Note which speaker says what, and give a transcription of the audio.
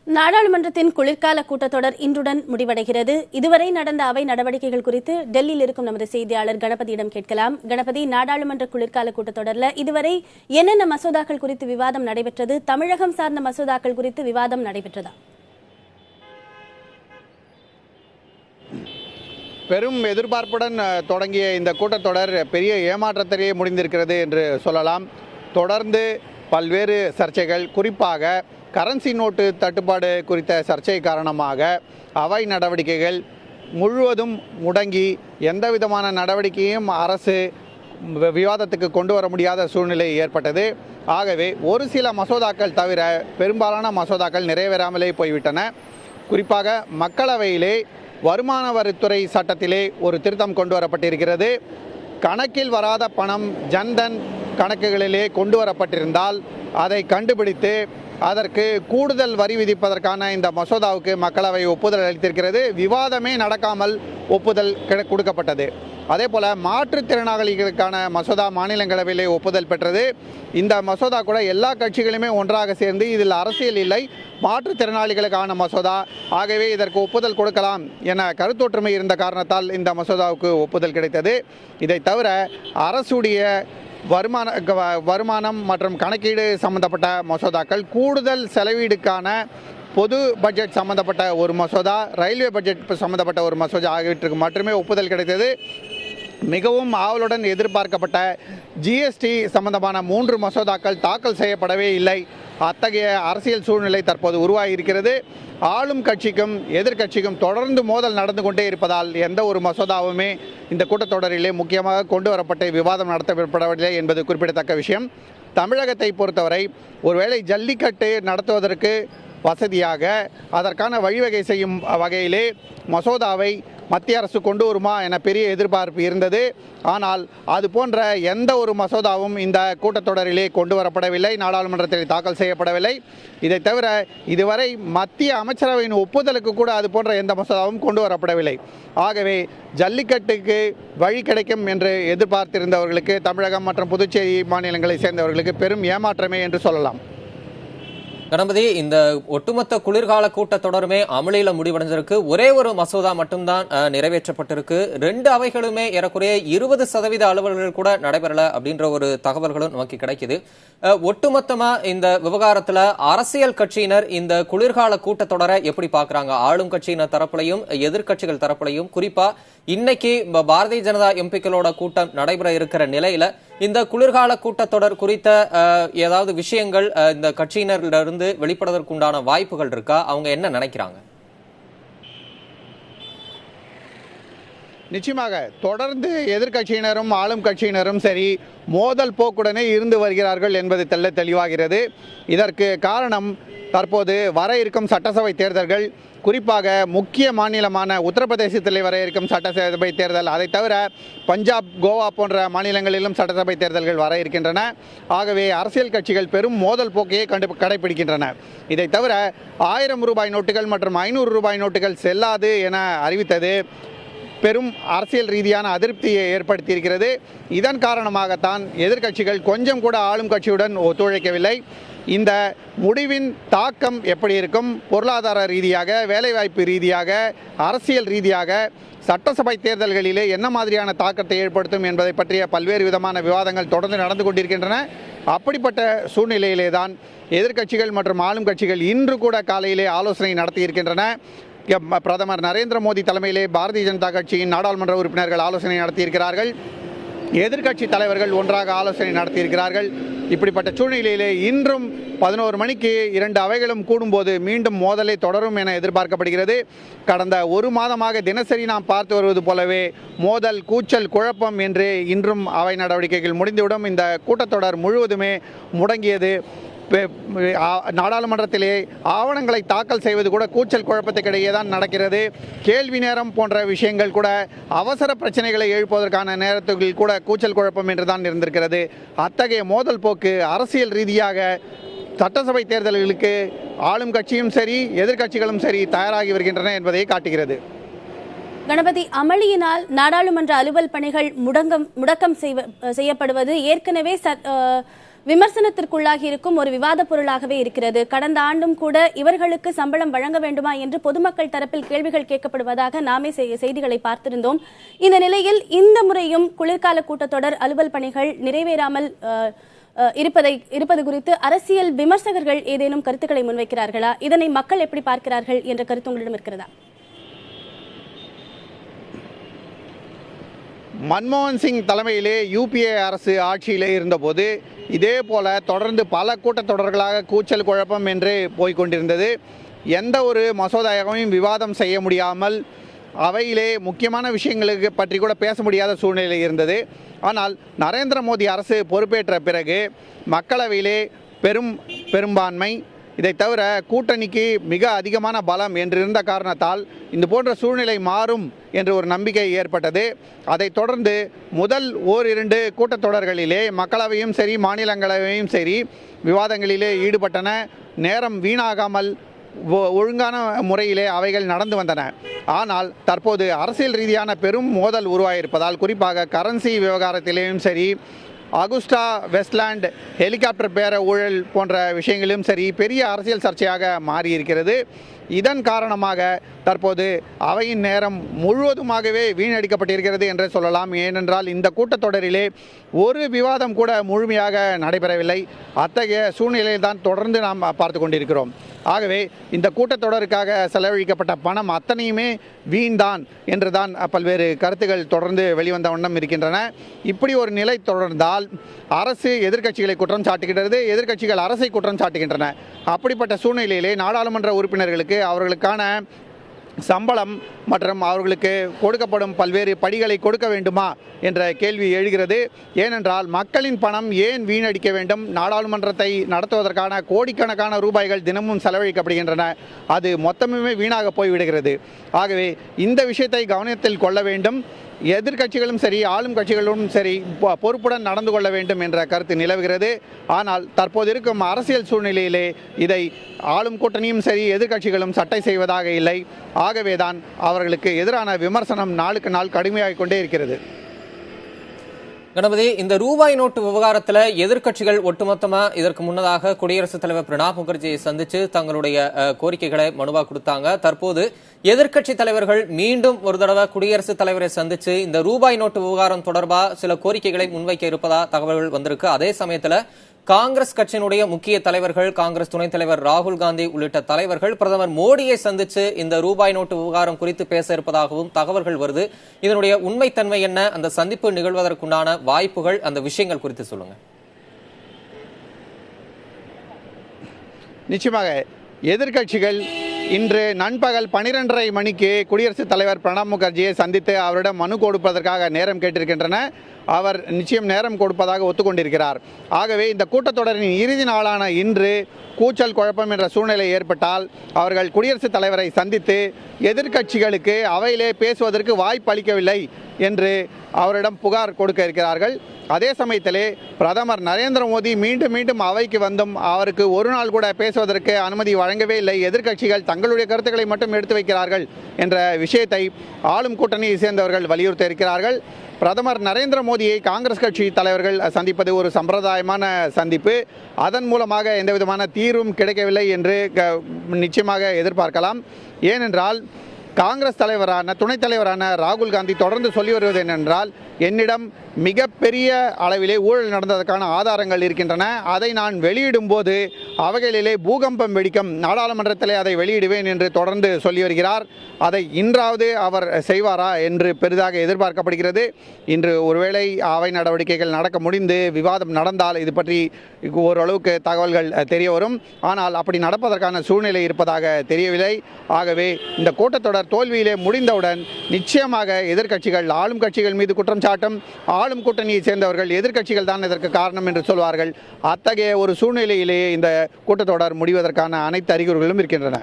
Speaker 1: நாடாளுமன்றத்தின் குளிர்கால கூட்டத்தொடர் இன்றுடன் முடிவடைகிறது. இதுவரை நடந்த அவை நடவடிக்கைகள் குறித்து டெல்லியில் இருக்கும் நமது செய்தியாளர் கணபதியிடம் கேட்கலாம். கணபதி, நாடாளுமன்ற குளிர்கால கூட்டத்தொடரில் இதுவரை என்னென்ன மசோதாக்கள் குறித்து விவாதம் நடைபெற்றது? தமிழகம் சார்ந்த மசோதாக்கள் குறித்து விவாதம் நடைபெற்றதா?
Speaker 2: பெரும் எதிர்பார்ப்புடன் தொடங்கிய இந்த கூட்டத்தொடர் பெரிய ஏமாற்றத்திலேயே முடிந்திருக்கிறது என்று சொல்லலாம். தொடர்ந்து பல்வேறு சர்ச்சைகள், குறிப்பாக கரன்சி நோட்டு தட்டுப்பாடு குறித்த சர்ச்சை காரணமாக அவை நடவடிக்கைகள் முழுவதும் முடங்கி எந்த விதமான நடவடிக்கையும் அரசு விவாதத்துக்கு கொண்டு வர முடியாத சூழ்நிலை ஏற்பட்டது. ஆகவே ஒரு சில மசோதாக்கள் தவிர பெரும்பாலான மசோதாக்கள் நிறைவேறாமலே போய்விட்டன. குறிப்பாக மக்களவையிலே வருமான வரித்துறை சட்டத்திலே ஒரு திருத்தம் கொண்டு வரப்பட்டிருக்கிறது. கணக்கில் வராத பணம் ஜன்தன் கணக்குகளிலே கொண்டு வரப்பட்டிருந்தால் அதை கண்டுபிடித்து அதற்கு கூடுதல் வரி விதிப்பதற்கான இந்த மசோதாவுக்கு மக்களவை ஒப்புதல் அளித்திருக்கிறது. விவாதமே நடக்காமல் ஒப்புதல் கொடுக்கப்பட்டது. அதே போல் மாற்றுத்திறனாளிகளுக்கான மசோதா மாநிலங்களவையிலே ஒப்புதல் பெற்றது. இந்த மசோதா கூட எல்லா கட்சிகளுமே ஒன்றாக சேர்ந்து இதில் அரசியல் இல்லை, மாற்றுத்திறனாளிகளுக்கான மசோதா, ஆகவே இதற்கு ஒப்புதல் கொடுக்கலாம் என கருத்தொற்றுமை இருந்த காரணத்தால் இந்த மசோதாவுக்கு ஒப்புதல் கிடைத்தது. இதை தவிர அரசுடைய வருமானம் மற்றும் கணக்கீடு சம்பந்தப்பட்ட மசோதாக்கள், கூடுதல் செலவீடுக்கான பொது பட்ஜெட் சம்பந்தப்பட்ட ஒரு மசோதா, ரயில்வே பட்ஜெட் சம்பந்தப்பட்ட ஒரு மசோதா ஆகியவற்றுக்கு மட்டுமே ஒப்புதல் கிடைத்தது. மிகவும் ஆவலுடன் எதிர்பார்க்கப்பட்ட ஜிஎஸ்டி சம்பந்தமான 3 மசோதாக்கள் தாக்கல் செய்யப்படவே இல்லை. அத்தகைய அரசியல் சூழ்நிலை தற்போது உருவாகியிருக்கிறது. ஆளும் கட்சிக்கும் எதிர்கட்சிக்கும் தொடர்ந்து மோதல் நடந்து கொண்டே இருப்பதால் எந்த ஒரு மசோதாவுமே இந்த கூட்டத்தொடரிலே முக்கியமாக கொண்டு வரப்பட்டு விவாதம் நடத்தப்படவில்லை என்பது குறிப்பிடத்தக்க விஷயம். தமிழகத்தை பொறுத்தவரை ஒருவேளை ஜல்லிக்கட்டு நடத்துவதற்கு வசதியாக அதற்கான வழிவகை செய்யும் வகையிலே மசோதாவை மத்திய அரசு கொண்டு வருமா என பெரிய எதிர்பார்ப்பு இருந்தது. ஆனால் அது போன்ற எந்த ஒரு மசோதாவும் இந்த கூட்டத்தொடரிலே கொண்டு வரப்படவில்லை, நாடாளுமன்றத்தில் தாக்கல் செய்யப்படவில்லை. இதை தவிர இதுவரை மத்திய அமைச்சரவையின் ஒப்புதலுக்கு கூட அது போன்ற எந்த மசோதாவும் கொண்டு வரப்படவில்லை. ஆகவே ஜல்லிக்கட்டுக்கு வழி கிடைக்கும் என்று எதிர்பார்த்திருந்தவர்களுக்கு, தமிழகம் மற்றும் புதுச்சேரி மாநிலங்களை சேர்ந்தவர்களுக்கு பெரும் ஏமாற்றமே என்று சொல்லலாம்.
Speaker 3: கணபதி, இந்த ஒட்டுமொத்த குளிர்கால கூட்டத்தொடருமே அமளியில முடிவடைஞ்சிருக்கு. ஒரே ஒரு மசோதா மட்டும்தான் நிறைவேற்றப்பட்டிருக்கு. 2 அவைகளுமே ஏறக்குறைய 20% அலுவல்கள் கூட நடைபெறல அப்படின்ற ஒரு தகவல்களும் நமக்கு கிடைக்குது. ஒட்டுமொத்தமா இந்த விவகாரத்துல அரசியல் கட்சியினர் இந்த குளிர்கால கூட்டத்தொடரை எப்படி பாக்குறாங்க? ஆளும் கட்சியினர் தரப்புலையும் எதிர்கட்சிகள் தரப்புலையும், குறிப்பா இன்னைக்கு பாரதிய ஜனதா எம்பிக்களோட கூட்டம் நடைபெற இருக்கிற நிலையில இந்த குளிர்கால கூட்டத்தொடர் குறித்த ஏதாவது விஷயங்கள் இந்த கட்சியினரிலிருந்து வெளிப்படுவதற்கு உண்டான வாய்ப்புகள் இருக்கா? அவங்க என்ன நினைக்கிறாங்க?
Speaker 2: நிச்சயமாக தொடர்ந்து எதிர்கட்சியினரும் ஆளும் கட்சியினரும் சரி மோதல் போக்குடனே இருந்து வருகிறார்கள் என்பது தெளிவாகிறது. இதற்கு காரணம் தற்போது வர இருக்கும் சட்டசபை தேர்தல்கள், குறிப்பாக முக்கிய மாநிலமான உத்தரப்பிரதேசத்தில் வர இருக்கும் சட்டசபை தேர்தல், அதை தவிர பஞ்சாப், கோவா போன்ற மாநிலங்களிலும் சட்டசபை தேர்தல்கள் வர இருக்கின்றன. ஆகவே அரசியல் கட்சிகள் பெரும் மோதல் போக்கையை கடைபிடிக்கின்றன. இதை தவிர 1000 ரூபாய் நோட்டுகள் மற்றும் 500 ரூபாய் நோட்டுகள் செல்லாது என அறிவித்தது பெரும் அரசியல் ரீதியான அதிருப்தியை ஏற்படுத்தியிருக்கிறது. இதன் காரணமாகத்தான் எதிர்க்கட்சிகள் கொஞ்சம் கூட ஆளும் கட்சியுடன் ஒத்துழைக்கவில்லை. இந்த முடிவின் தாக்கம் எப்படி இருக்கும், பொருளாதார ரீதியாக, வேலைவாய்ப்பு ரீதியாக, அரசியல் ரீதியாக, சட்டசபை தேர்தல்களிலே என்ன மாதிரியான தாக்கத்தை ஏற்படுத்தும் என்பதை பற்றிய பல்வேறு விதமான விவாதங்கள் தொடர்ந்து நடந்து கொண்டிருக்கின்றன. அப்படிப்பட்ட சூழ்நிலையிலே தான் எதிர்க்கட்சிகள் மற்றும் ஆளும் கட்சிகள் இன்று கூட காலையிலே ஆலோசனை நடத்தியிருக்கின்றன. பிரதமர் நரேந்திர மோடி தலைமையிலே பாரதிய ஜனதா கட்சியின் நாடாளுமன்ற உறுப்பினர்கள் ஆலோசனை நடத்தியிருக்கிறார்கள். எதிர்க்கட்சி தலைவர்கள் ஒன்றாக ஆலோசனை நடத்தியிருக்கிறார்கள். இப்படிப்பட்ட சூழ்நிலையிலே இன்றும் 11 மணிக்கு 2 அவைகளும் கூடும்போது மீண்டும் மோதலை தொடரும் என எதிர்பார்க்கப்படுகிறது. கடந்த 1 மாதமாக தினசரி நாம் பார்த்து வருவது போலவே மோதல், கூச்சல், குழப்பம் என்று இன்றும் அவை நடவடிக்கைகள் முடிந்துவிடும். இந்த கூட்டத்தொடர் முழுவதுமே முடங்கியது. நாடாளுமன்றத்திலே ஆவணங்களை தாக்கல் செய்வது கூட கூச்சல் குழப்பத்துக்கிடையே தான் நடக்கிறது. கேள்வி நேரம் போன்ற விஷயங்கள் கூட அவசர பிரச்சனைகளை எழுப்புவதற்கான நேரத்தில் கூட கூச்சல் குழப்பம் என்று தான் இருந்திருக்கிறது. அத்தகைய மோதல் போக்கு அரசியல் ரீதியாக சட்டசபை தேர்தல்களுக்கு ஆளும் கட்சியும் சரி எதிர்கட்சிகளும் சரி தயாராகி வருகின்றன என்பதை காட்டுகிறது.
Speaker 1: கணபதி, அமளியினால் நாடாளுமன்ற அலுவல் பணிகள் முடக்கம் செய்யப்படுவது ஏற்கனவே விமர்சனத்திற்குள்ளாகி இருக்கும் ஒரு விவாத பொருளாகவே இருக்கிறது. கடந்த ஆண்டும் கூட இவர்களுக்கு சம்பளம் வழங்க வேண்டுமா என்று பொதுமக்கள் தரப்பில் கேள்விகள் கேட்கப்படுவதாக நாமே செய்திகளை பார்த்திருந்தோம். இந்த நிலையில் இந்த முறையும் குளிர்கால கூட்டத்தொடர் அலுவல் பணிகள் நிறைவேறாமல் இருப்பது குறித்து அரசியல் விமர்சகர்கள் ஏதேனும் கருத்துக்களை முன்வைக்கிறார்களா? இதனை மக்கள் எப்படி பார்க்கிறார்கள் என்ற கருத்து உங்களிடம் இருக்கிறதா?
Speaker 2: மன்மோகன் சிங் தலைமையிலே யூபிஏ அரசு ஆட்சியிலே இருந்தபோது இதே போல தொடர்ந்து பல கூட்டத்தொடர்களாக கூச்சல் குழப்பம் என்று போய்கொண்டிருந்தது. எந்த ஒரு மசோதாவையும் விவாதம் செய்ய முடியாமல் அவையிலே முக்கியமான விஷயங்களுக்கு பற்றி கூட பேச முடியாத சூழ்நிலை இருந்தது. ஆனால் நரேந்திர மோடி அரசு பொறுப்பேற்ற பிறகு மக்களவையிலே பெரும்பான்மை, இதை தவிர கூட்டணிக்கு மிக அதிகமான பலம் என்றிருந்த காரணத்தால் இந்த போன்ற சூழ்நிலை மாறும் என்று ஒரு நம்பிக்கை ஏற்பட்டது. அதைத் தொடர்ந்து முதல் ஓரிரண்டு கூட்டத்தொடர்களிலே மக்களவையும் சரி மாநிலங்களவையும் சரி விவாதங்களிலே ஈடுபட்டன. நேரம் வீணாகாமல் ஒழுங்கான முறையிலே அவைகள் நடந்து வந்தன. ஆனால் தற்போது அரசியல் ரீதியான பெரும் மோதல் உருவாகியிருப்பதால், குறிப்பாக கரன்சி விவகாரத்திலேயும் சரி, அகுஸ்டா வெஸ்ட்லேண்ட் ஹெலிகாப்டர் பேர ஊழல் போன்ற விஷயங்களிலும் சரி பெரிய அரசியல் சர்ச்சையாக மாறியிருக்கிறது. இதன் காரணமாக தற்போது அவையின் நேரம் முழுவதுமாகவே வீணடிக்கப்பட்டிருக்கிறது என்று சொல்லலாம். ஏனென்றால் இந்த கூட்டத்தொடரிலே ஒரு விவாதம் கூட முழுமையாக நடைபெறவில்லை. அத்தகைய சூழ்நிலையில் தான் தொடர்ந்து நாம் பார்த்து கொண்டிருக்கிறோம். ஆகவே இந்த கூட்டத்தொடருக்காக செலவழிக்கப்பட்ட பணம் அத்தனையுமே வீண்தான் என்றுதான் பல்வேறு கருத்துக்கள் தொடர்ந்து வெளிவந்த வண்ணம் இருக்கின்றன. இப்படி ஒரு நிலை தொடர்ந்தால் அரசு எதிர்க்கட்சிகளை குற்றம் சாட்டுகின்றது, எதிர்க்கட்சிகள் அரசை குற்றம் சாட்டுகின்றன. அப்படிப்பட்ட சூழ்நிலையிலே நாடாளுமன்ற உறுப்பினர்களுக்கு அவர்களுக்கான சம்பளம் மற்றும் அவர்களுக்கு கொடுக்கப்படும் பல்வேறு படிகளை கொடுக்க வேண்டுமா என்ற கேள்வி எழுகிறது. ஏனென்றால் மக்களின் பணம் ஏன் வீணடிக்க வேண்டும்? நாடாளுமன்றத்தை நடத்துவதற்கான கோடிக்கணக்கான ரூபாய்கள் தினமும் செலவழிக்கப்படுகின்றன. அது மொத்தமுமே வீணாக போய்விடுகிறது. ஆகவே இந்த விஷயத்தை கவனத்தில் கொள்ள வேண்டும். எதிர்க்கட்சிகளும் சரி ஆளும் கட்சிகளும் சரி பொறுப்புடன் நடந்து கொள்ள வேண்டும் என்ற கருத்து நிலவுகிறது. ஆனால் தற்போது இருக்கும் அரசியல் சூழ்நிலையிலே இதை ஆளும் கூட்டணியும் சரி எதிர்க்கட்சிகளும் சட்டை செய்வதாக இல்லை. ஆகவேதான் அவர்களுக்கு எதிரான விமர்சனம் நாளுக்கு நாள் கடுமையாகிக் கொண்டே இருக்கிறது.
Speaker 3: கணபதி, இந்த ரூபாய் நோட்டு விவகாரத்துல எதிர்க்கட்சிகள் ஒட்டுமொத்தமா இதற்கு முன்னதாக குடியரசுத் தலைவர் பிரணாப் முகர்ஜியை சந்திச்சு தங்களுடைய கோரிக்கைகளை மனுவா கொடுத்தாங்க. தற்போது எதிர்க்கட்சி தலைவர்கள் மீண்டும் ஒரு தடவை குடியரசுத் தலைவரை சந்திச்சு இந்த ரூபாய் நோட்டு விவகாரம் தொடர்பா சில கோரிக்கைகளை முன்வைக்க இருப்பதா தகவல்கள் வந்திருக்கு. அதே சமயத்துல காங்கிரஸ் கட்சியினுடைய முக்கிய தலைவர்கள், காங்கிரஸ் துணைத் தலைவர் ராகுல் காந்தி உள்ளிட்ட தலைவர்கள் பிரதமர் மோடியை சந்திச்சு இந்த ரூபாய் நோட்டு விவகாரம் குறித்து பேச இருப்பதாகவும் தகவல்கள் வருது. இதனுடைய உண்மைத்தன்மை என்ன? அந்த சந்திப்பு நிகழ்வதற்குண்டான வாய்ப்புகள், அந்த விஷயங்கள் குறித்து சொல்லுங்க.
Speaker 2: நிச்சயமாக எதிர்க்கட்சிகள் இன்று நண்பகல் 12:30 மணிக்கு குடியரசுத் தலைவர் பிரணாப் முகர்ஜியை சந்தித்து அவரிடம் மனு கொடுப்பதற்காக நேரம் கேட்டிருக்கின்றன. அவர் நிச்சயம் நேரம் கொடுப்பதாக ஒத்துக்கொண்டிருக்கிறார். ஆகவே இந்த கூட்டத்தொடரின் இறுதி நாளான இன்று கூச்சல் குழப்பம் என்ற சூழ்நிலை ஏற்பட்டால் அவர்கள் குடியரசுத் தலைவரை சந்தித்து எதிர்க்கட்சிகளுக்கு அவையிலே பேசுவதற்கு வாய்ப்பு அளிக்கவில்லை என்று அவரிடம் புகார் கொடுக்க இருக்கிறார்கள். அதே சமயத்திலே பிரதமர் நரேந்திர மோடி மீண்டும் மீண்டும் அவைக்கு வந்தும் அவருக்கு ஒரு நாள் கூட பேசுவதற்கு அனுமதி வழங்கவே இல்லை. எதிர்க்கட்சிகள் தங்களுடைய கருத்துக்களை மட்டும் எடுத்து வைக்கிறார்கள் என்ற விஷயத்தை ஆளும் கூட்டணியை சேர்ந்தவர்கள் வலியுறுத்த இருக்கிறார்கள். பிரதமர் நரேந்திர மோடியை காங்கிரஸ் கட்சி தலைவர்கள் சந்திப்பது ஒரு சம்பிரதாயமான சந்திப்பு. அதன் மூலமாக எந்தவிதமான தீர்வும் கிடைக்கவில்லை என்று நிச்சயமாக எதிர்பார்க்கலாம். ஏனென்றால் காங்கிரஸ் தலைவரான துணைத் தலைவரான ராகுல் காந்தி தொடர்ந்து சொல்லி வருவது என்னென்றால், என்னிடம் மிகப்பெரிய அளவிலே ஊழல் நடந்ததற்கான ஆதாரங்கள் இருக்கின்றன, அதை நான் வெளியிடும் போது அவைகளிலே பூகம்பம் வெடிக்கும், நாடாளுமன்றத்திலே அதை வெளியிடுவேன் என்று தொடர்ந்து சொல்லி வருகிறார். அதை இன்றாவது அவர் செய்வாரா என்று பெரிதாக எதிர்பார்க்கப்படுகிறது. இன்று ஒருவேளை அவை நடவடிக்கைகள் நடக்க முடிந்து விவாதம் நடந்தால் இது பற்றி ஓரளவுக்கு தகவல்கள் தெரிய வரும். ஆனால் அப்படி நடப்பதற்கான சூழ்நிலை இருப்பதாக தெரியவில்லை. ஆகவே இந்த கூட்டத்தொடர் தோல்வியிலே முடிந்தவுடன் நிச்சயமாக எதிர்க்கட்சிகள் ஆளும் கட்சிகள் மீது குற்றம் சாட்டும், ஆளும் கூட்டணியை சேர்ந்தவர்கள் எதிர்க்கட்சிகள் தான் இதற்கு காரணம் என்று சொல்வார்கள். அத்தகைய ஒரு சூழ்நிலையிலேயே இந்த கூட்டத்தொடர் முடிவதற்கான அனைத்து அறிகுறிகளும் இருக்கின்றன.